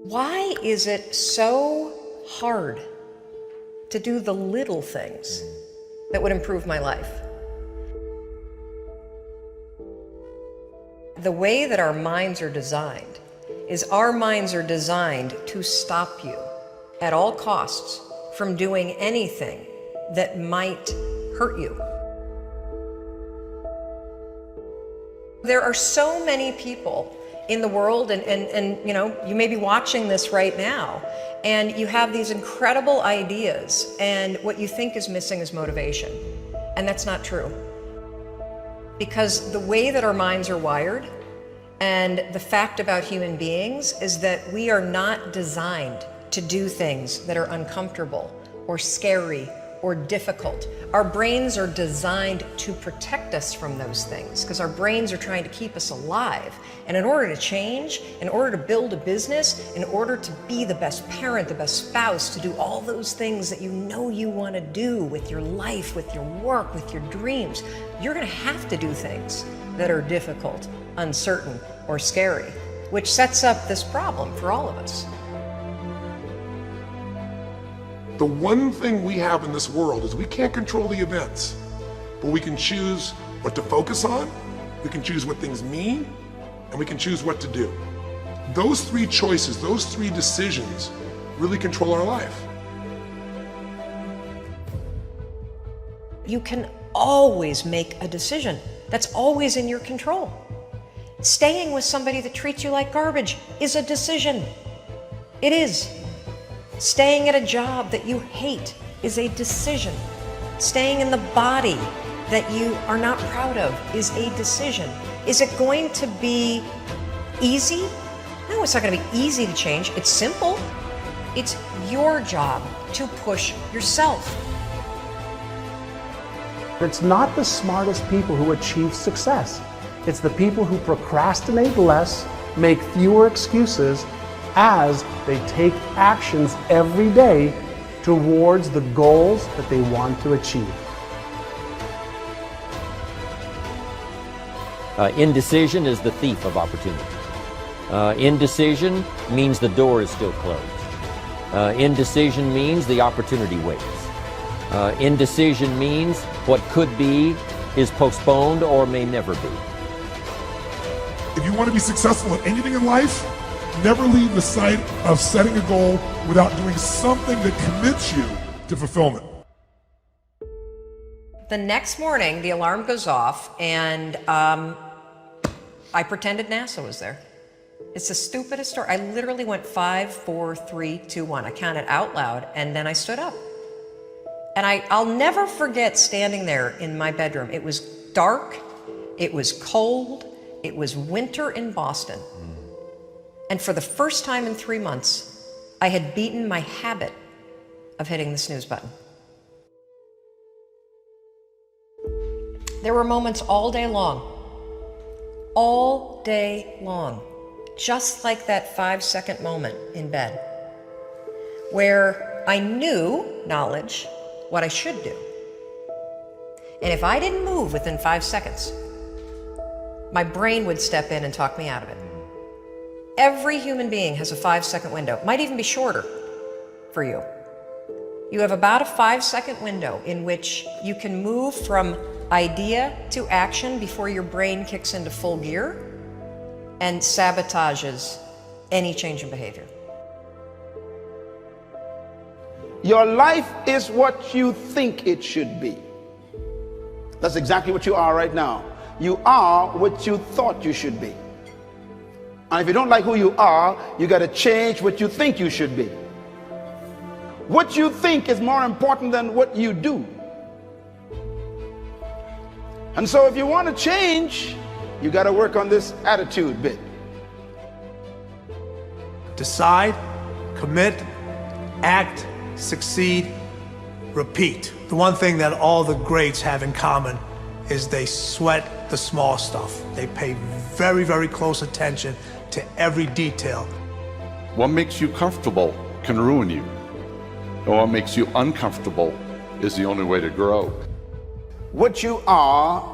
Why is it so hard to do the little things that would improve my life? The way that our minds are designed is our minds are designed to stop you at all costs from doing anything that might hurt you. There are so many people in the world, and you know, you may be watching this right now, and you have these incredible ideas, and what you think is missing is motivation. And that's not true. Because the way that our minds are wired, and the fact about human beings, is that we are not designed to do things that are uncomfortable or scary or difficult. Our brains are designed to protect us from those things because our brains are trying to keep us alive. And in order to change, in order to build a business, in order to be the best parent, the best spouse, to do all those things that you know you want to do with your life, with your work, with your dreams, you're going to have to do things that are difficult, uncertain, or scary, which sets up this problem for all of us. The one thing we have in this world is we can't control the events, but we can choose what to focus on, we can choose what things mean, and we can choose what to do. Those three choices, those three decisions really control our life. You can always make a decision. That's always in your control. Staying with somebody that treats you like garbage is a decision. It is. Staying at a job that you hate is a decision. Staying in the body that you are not proud of is a decision. Is it going to be easy? No, it's not going to be easy to change. It's simple. It's your job to push yourself. It's not the smartest people who achieve success. It's the people who procrastinate less, make fewer excuses, as they take actions every day towards the goals that they want to achieve. Indecision is the thief of opportunity. Indecision means the door is still closed. Indecision means the opportunity waits. Indecision means what could be is postponed or may never be. If you want to be successful at anything in life, never leave the sight of setting a goal without doing something that commits you to fulfillment. The next morning, the alarm goes off, and I pretended NASA was there. It's the stupidest story. I literally went 5, 4, 3, 2, 1. I counted out loud, and then I stood up. And I'll never forget standing there in my bedroom. It was dark, it was cold, it was winter in Boston. And for the first time in 3 months, I had beaten my habit of hitting the snooze button. There were moments all day long, just like that 5-second moment in bed, where I knew, knowledge, what I should do. And if I didn't move within 5 seconds, my brain would step in and talk me out of it. Every human being has a 5-second window. It might even be shorter for you. You have about a 5-second window in which you can move from idea to action before your brain kicks into full gear and sabotages any change in behavior. Your life is what you think it should be. That's exactly what you are right now. You are what you thought you should be. And if you don't like who you are, you got to change what you think you should be. What you think is more important than what you do. And so if you want to change, you got to work on this attitude bit. Decide, commit, act, succeed, repeat. The one thing that all the greats have in common is they sweat the small stuff. They pay very, very close attention to every detail. What makes you comfortable can ruin you. And what makes you uncomfortable is the only way to grow. What you are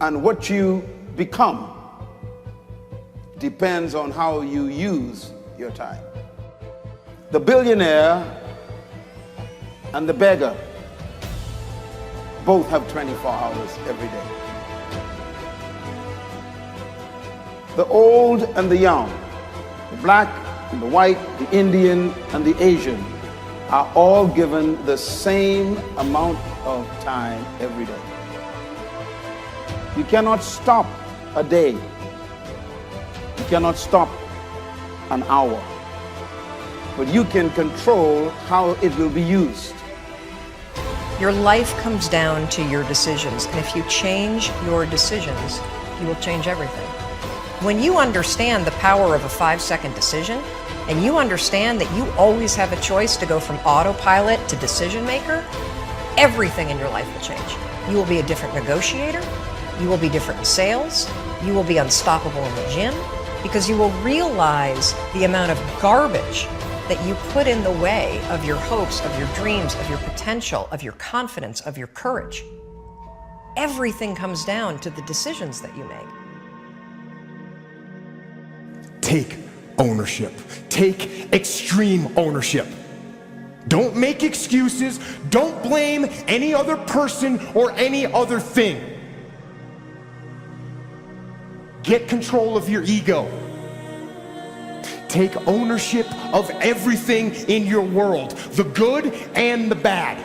and what you become depends on how you use your time. The billionaire and the beggar both have 24 hours every day. The old and the young, the black and the white, the Indian and the Asian are all given the same amount of time every day. You cannot stop a day. You cannot stop an hour. But you can control how it will be used. Your life comes down to your decisions, and if you change your decisions, you will change everything. When you understand the power of a 5-second decision, and you understand that you always have a choice to go from autopilot to decision maker, everything in your life will change. You will be a different negotiator, you will be different in sales, you will be unstoppable in the gym, because you will realize the amount of garbage that you put in the way of your hopes, of your dreams, of your potential, of your confidence, of your courage. Everything comes down to the decisions that you make. Take ownership. Take extreme ownership. Don't make excuses. Don't blame any other person or any other thing. Get control of your ego. Take ownership of everything in your world, the good and the bad.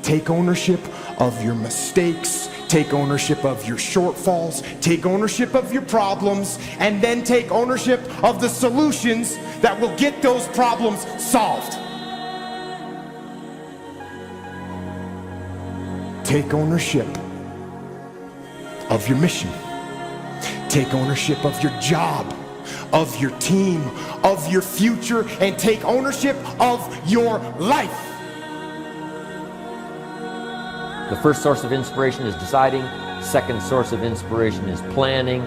Take ownership of your mistakes. Take ownership of your shortfalls. Take ownership of your problems. And then take ownership of the solutions that will get those problems solved. Take ownership of your mission. Take ownership of your job, of your team, of your future, and take ownership of your life. The first source of inspiration is deciding. Second source of inspiration is planning.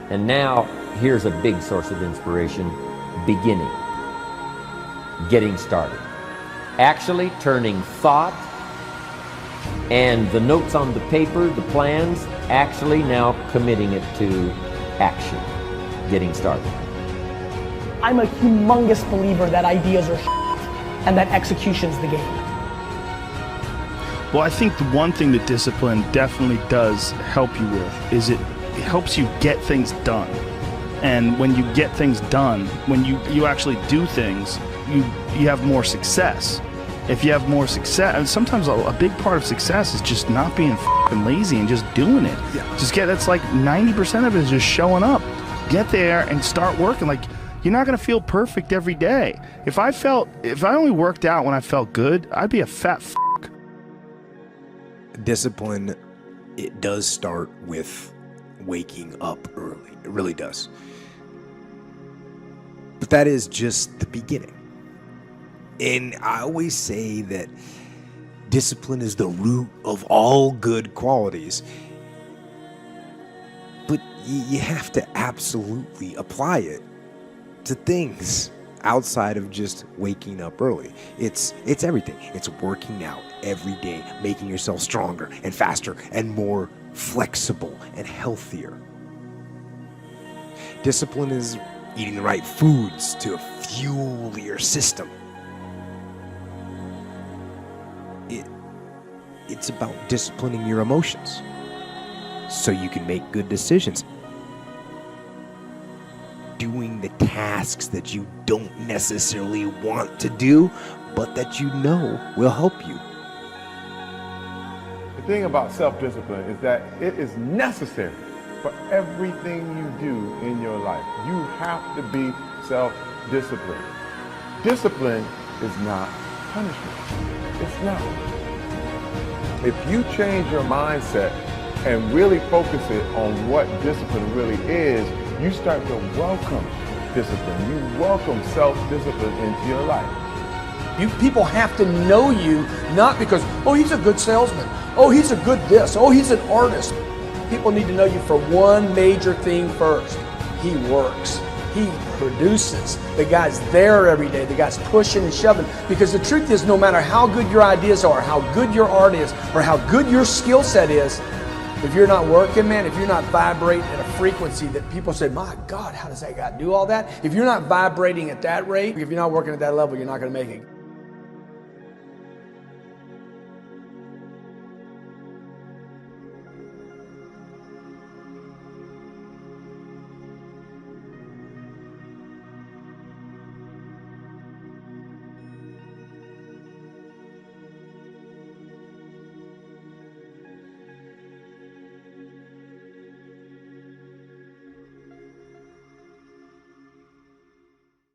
And now, here's a big source of inspiration, beginning. Getting started. Actually turning thought and the notes on the paper, the plans, actually now committing it to action. Getting started. I'm a humongous believer that ideas are and that execution's the game. Well, I think the one thing that discipline definitely does help you with is it helps you get things done. And when you get things done, when you actually do things, you have more success. If you have more success, and sometimes a big part of success is just not being f***ing lazy and just doing it. Yeah. That's like 90% of it is just showing up. Get there and start working. Like, you're not gonna feel perfect every day. If I only worked out when I felt good, I'd be a fat f***. Discipline, it does start with waking up early. It really does. But that is just the beginning. And I always say that discipline is the root of all good qualities. But you have to absolutely apply it to things outside of just waking up early. It's everything. It's working out every day, making yourself stronger and faster and more flexible and healthier. Discipline is eating the right foods to fuel your system. It's about disciplining your emotions so you can make good decisions. Doing the tasks that you don't necessarily want to do, but that you know will help you. The thing about self-discipline is that it is necessary for everything you do in your life. You have to be self-disciplined. Discipline is not punishment. It's not. If you change your mindset and really focus it on what discipline really is, you start to welcome discipline. You welcome self-discipline into your life. People have to know you, not because, oh, he's a good salesman. Oh, he's a good this. Oh, he's an artist. People need to know you for one major thing first. He works. He produces. The guy's there every day. The guy's pushing and shoving. Because the truth is, no matter how good your ideas are, how good your art is, or how good your skill set is, If you're not working, man, if you're not vibrating at a frequency that people say, my God, how does that guy do all that? If you're not vibrating at that rate, if you're not working at that level, you're not going to make it.